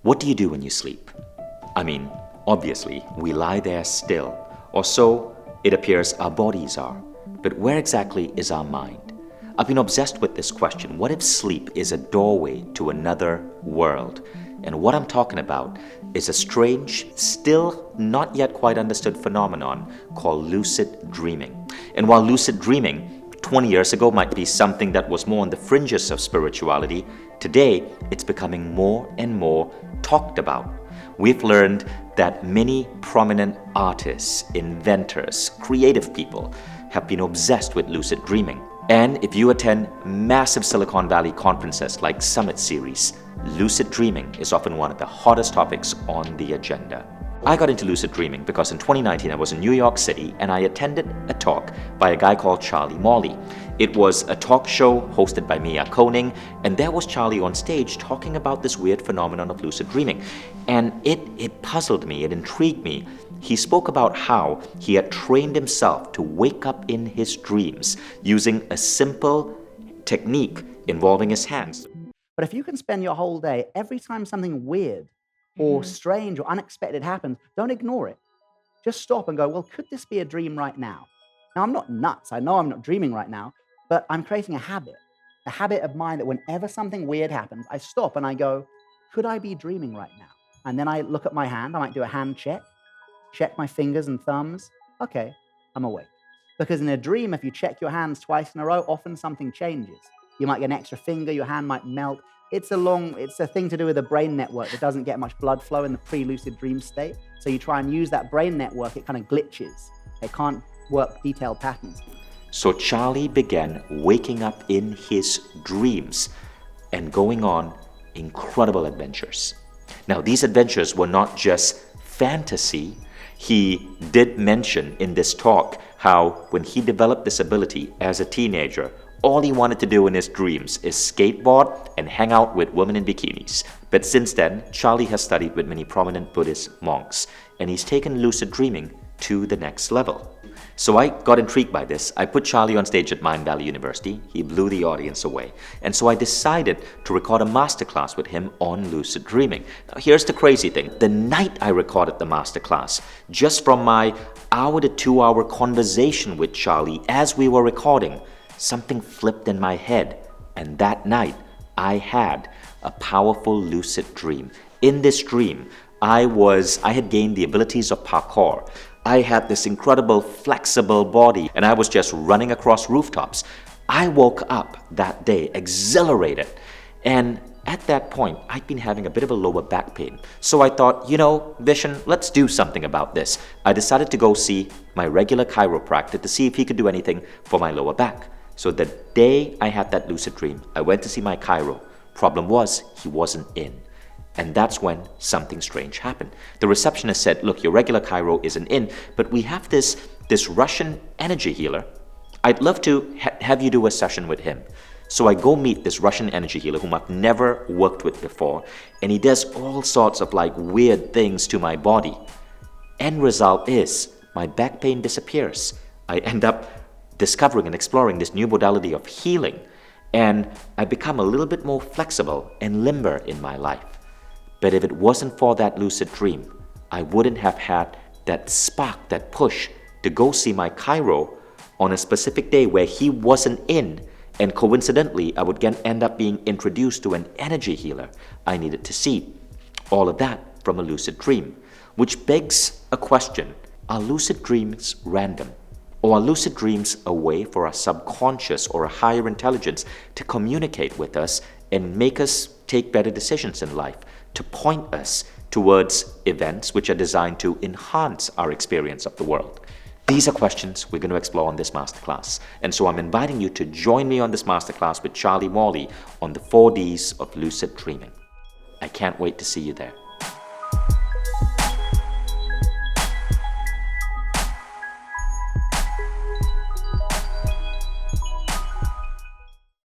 What do you do when you sleep? I mean, obviously, we lie there still, or so it appears our bodies are. But where exactly is our mind? I've been obsessed with this question. What if sleep is a doorway to another world? And what I'm talking about is a strange, still not yet quite understood phenomenon called lucid dreaming. And while lucid dreaming 20 years ago might be something that was more on the fringes of spirituality, today it's becoming more and more talked about. We've learned that many prominent artists, inventors, creative people have been obsessed with lucid dreaming. And if you attend massive Silicon Valley conferences like Summit Series, lucid dreaming is often one of the hottest topics on the agenda. I got into lucid dreaming because in 2019 I was in New York City and I attended a talk by a guy called Charlie Morley. It was a talk show hosted by Mia Koning, and there was Charlie on stage talking about this weird phenomenon of lucid dreaming. And it puzzled me, it intrigued me. He spoke about how he had trained himself to wake up in his dreams using a simple technique involving his hands. But if you can spend your whole day, every time something weird or strange or unexpected happens, don't ignore it. Just stop and go, well, could this be a dream right now? Now, I'm not nuts. I know I'm not dreaming right now, but I'm creating a habit of mine that whenever something weird happens, I stop and I go, could I be dreaming right now? And then I look at my hand. I might do a hand check my fingers and thumbs. Okay, I'm awake. Because in a dream, if you check your hands twice in a row, often something changes. You might get an extra finger, your hand might melt. It's a thing to do with a brain network that doesn't get much blood flow in the pre-lucid dream state. So you try and use that brain network, it kind of glitches. It can't work detailed patterns. So Charlie began waking up in his dreams and going on incredible adventures. Now, these adventures were not just fantasy. He did mention in this talk how when he developed this ability as a teenager, all he wanted to do in his dreams is skateboard and hang out with women in bikinis. But since then, Charlie has studied with many prominent Buddhist monks, and he's taken lucid dreaming to the next level. So I got intrigued by this. I put Charlie on stage at Mind Valley University. He blew the audience away. And so I decided to record a masterclass with him on lucid dreaming. Now here's the crazy thing. The night I recorded the masterclass, just from my hour to 2 hour conversation with Charlie as we were recording, something flipped in my head. And that night, I had a powerful lucid dream. In this dream, I had gained the abilities of parkour. I had this incredible flexible body and I was just running across rooftops. I woke up that day exhilarated, and at that point I'd been having a bit of a lower back pain. So I thought, Vishen, let's do something about this. I decided to go see my regular chiropractor to see if he could do anything for my lower back. So the day I had that lucid dream, I went to see my chiro. Problem was, he wasn't in. And that's when something strange happened. The receptionist said, look, your regular chiro isn't in, but we have this Russian energy healer. I'd love to have you do a session with him. So I go meet this Russian energy healer whom I've never worked with before, and he does all sorts of weird things to my body. End result is my back pain disappears. I end up discovering and exploring this new modality of healing, and I become a little bit more flexible and limber in my life. But if it wasn't for that lucid dream, I wouldn't have had that spark, that push to go see my chiro on a specific day where he wasn't in, and coincidentally, I would end up being introduced to an energy healer I needed to see. All of that from a lucid dream, which begs a question. Are lucid dreams random? Or are lucid dreams a way for our subconscious or a higher intelligence to communicate with us and make us take better decisions in life, to point us towards events which are designed to enhance our experience of the world? These are questions we're going to explore on this masterclass. And so I'm inviting you to join me on this masterclass with Charlie Morley on the 4Ds of lucid dreaming. I can't wait to see you there.